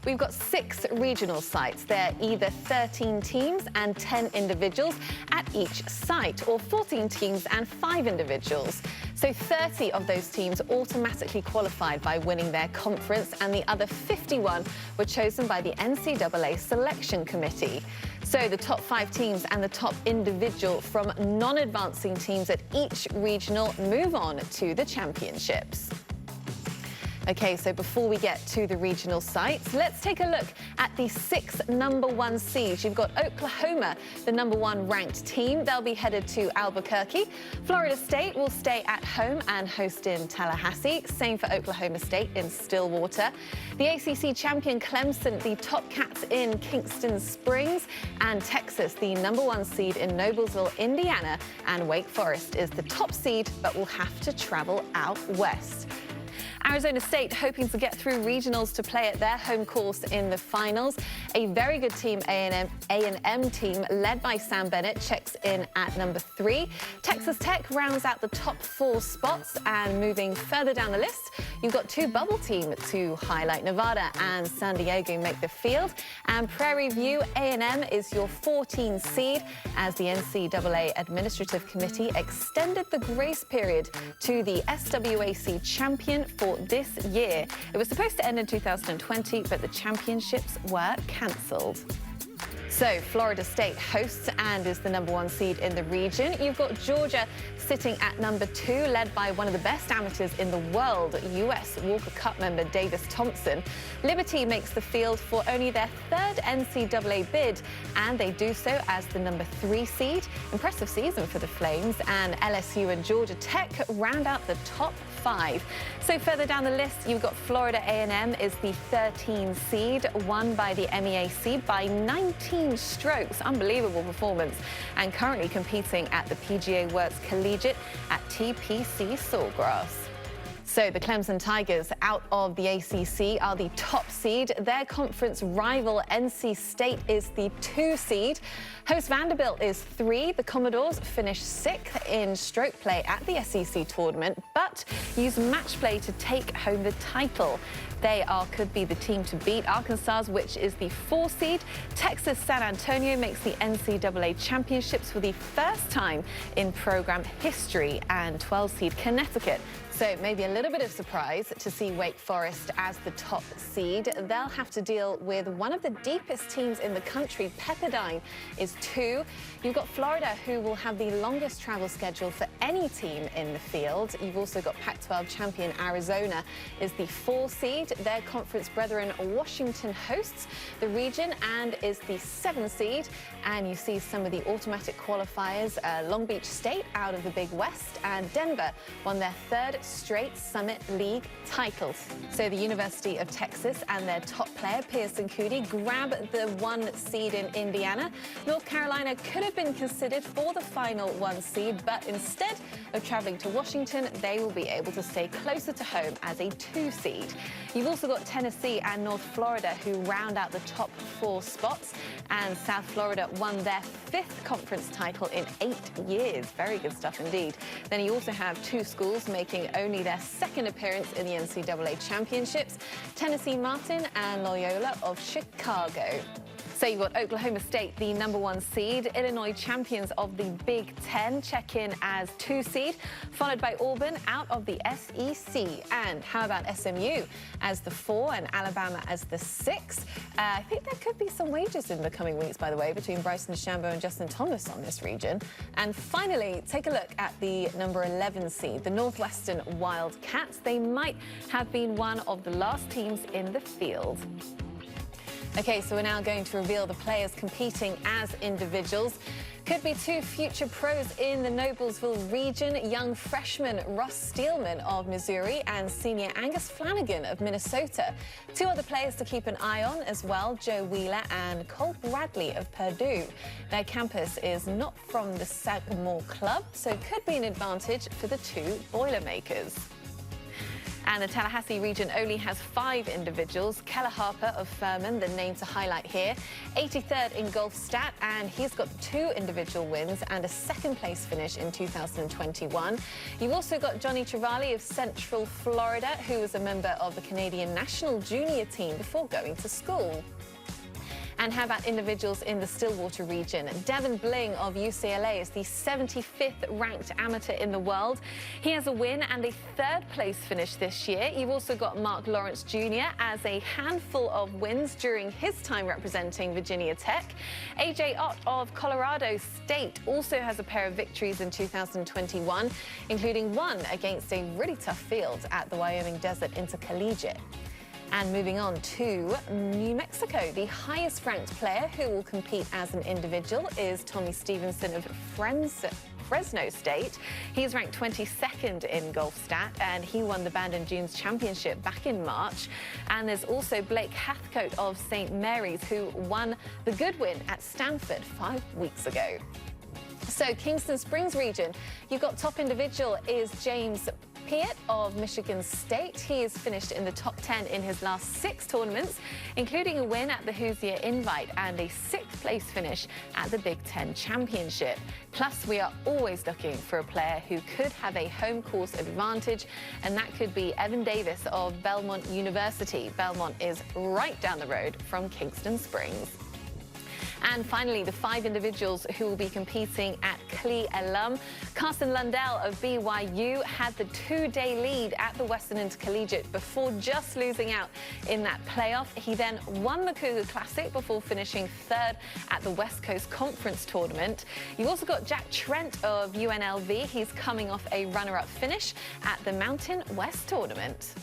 we've got 6 regional sites. They're either 13 teams and 10 individuals at each site, or 14 teams and 5 individuals. So 30 of those teams automatically qualified by winning their conference, and the other 51 were chosen by the NCAA Selection Committee. So the top 5 teams and the top individual from non-advancing teams at each regional move on to the championships. Okay, so before we get to the regional sites, let's take a look at the 6 #1 seeds. You've got Oklahoma, the #1 ranked team. They'll be headed to Albuquerque. Florida State will stay at home and host in Tallahassee. Same for Oklahoma State in Stillwater. The ACC champion Clemson, the Top Cats in Kingston Springs. And Texas, the #1 seed in Noblesville, Indiana. And Wake Forest is the top seed, but will have to travel out west. Arizona State hoping to get through regionals to play at their home course in the finals. A very good team, A&M team, led by Sam Bennett, checks in at #3. Texas Tech rounds out the top 4 spots, and moving further down the list, you've got 2 bubble teams to highlight. Nevada and San Diego make the field, and Prairie View A&M is your 14 seed as the NCAA Administrative Committee extended the grace period to the SWAC champion for this year. It was supposed to end in 2020, but the championships were cancelled. So Florida State hosts and is the #1 seed in the region. You've got Georgia sitting at #2, led by one of the best amateurs in the world, US Walker Cup member Davis Thompson. Liberty makes the field for only their 3rd NCAA bid, and they do so as the #3 seed. Impressive season for the Flames, and LSU and Georgia Tech round out the top 5. So further down the list, you've got Florida A&M is the 13 seed, won by the MEAC by 19 strokes. Unbelievable performance, and currently competing at the PGA Works Collegiate at TPC Sawgrass. So the Clemson Tigers, out of the ACC, are the top seed. Their conference rival NC State is the 2 seed. Host Vanderbilt is 3. The Commodores finished 6th in stroke play at the SEC tournament, but use match play to take home the title. They could be the team to beat. Arkansas, which is the 4 seed. Texas San Antonio makes the NCAA championships for the first time in program history, and 12 seed Connecticut. So maybe a little bit of surprise to see Wake Forest as the top seed. They'll have to deal with one of the deepest teams in the country. Pepperdine is 2. You've got Florida, who will have the longest travel schedule for any team in the field. You've also got Pac-12 champion Arizona is the 4 seed. Their conference brethren Washington hosts the region and is the 7 seed. And you see some of the automatic qualifiers. Long Beach State out of the Big West, and Denver won their 3rd straight Summit League titles. So the University of Texas and their top player, Pearson Coody, grab the 1 seed in Indiana. North Carolina could have been considered for the final 1 seed, but instead of traveling to Washington, they will be able to stay closer to home as a 2 seed. You've also got Tennessee and North Florida, who round out the top 4 spots, and South Florida won their 5th conference title in 8 years. Very good stuff indeed. Then you also have 2 schools making only their 2nd appearance in the NCAA championships, Tennessee Martin and Loyola of Chicago. So you've got Oklahoma State, the #1 seed. Illinois champions of the Big Ten check in as 2 seed, followed by Auburn out of the SEC. And how about SMU as the 4 and Alabama as the 6? I think there could be some wagers in the coming weeks, by the way, between Bryson DeChambeau and Justin Thomas on this region. And finally, take a look at the #11 seed, the Northwestern Wildcats. They might have been one of the last teams in the field. Okay, so we're now going to reveal the players competing as individuals. Could be 2 future pros in the Noblesville region, young freshman Ross Steelman of Missouri and senior Angus Flanagan of Minnesota. 2 other players to keep an eye on as well, Joe Wheeler and Cole Bradley of Purdue. Their campus is not from the Sagamore Club, so could be an advantage for the 2 Boilermakers. And the Tallahassee region only has 5 individuals. Keller Harper of Furman, the name to highlight here, 83rd in golf stat, and he's got 2 individual wins and a 2nd place finish in 2021. You've also got Johnny Trevally of Central Florida, who was a member of the Canadian national junior team before going to school. And how about individuals in the Stillwater region? Devin Bling of UCLA is the 75th ranked amateur in the world. He has a win and a 3rd place finish this year. You've also got Mark Lawrence Jr. as a handful of wins during his time representing Virginia Tech. AJ Ott of Colorado State also has a pair of victories in 2021, including one against a really tough field at the Wyoming Desert Intercollegiate. And moving on to New Mexico, the highest ranked player who will compete as an individual is Tommy Stevenson of Fresno State. He's ranked 22nd in golf stat, and he won the Bandon Dunes Championship back in March. And there's also Blake Hathcote of St. Mary's, who won the good win at Stanford 5 weeks ago. So Kingston Springs region, you've got top individual is James Piet of Michigan State. He has finished in the top 10 in his last 6 tournaments, including a win at the Hoosier Invite and a 6th place finish at the Big Ten Championship. Plus, we are always looking for a player who could have a home course advantage, and that could be Evan Davis of Belmont University. Belmont is right down the road from Kingston Springs. And finally, the 5 individuals who will be competing at Cle alum. Carson Lundell of BYU had the 2-day lead at the Western Intercollegiate before just losing out in that playoff. He then won the Cougar Classic before finishing 3rd at the West Coast Conference Tournament. You've also got Jack Trent of UNLV. He's coming off a runner-up finish at the Mountain West Tournament.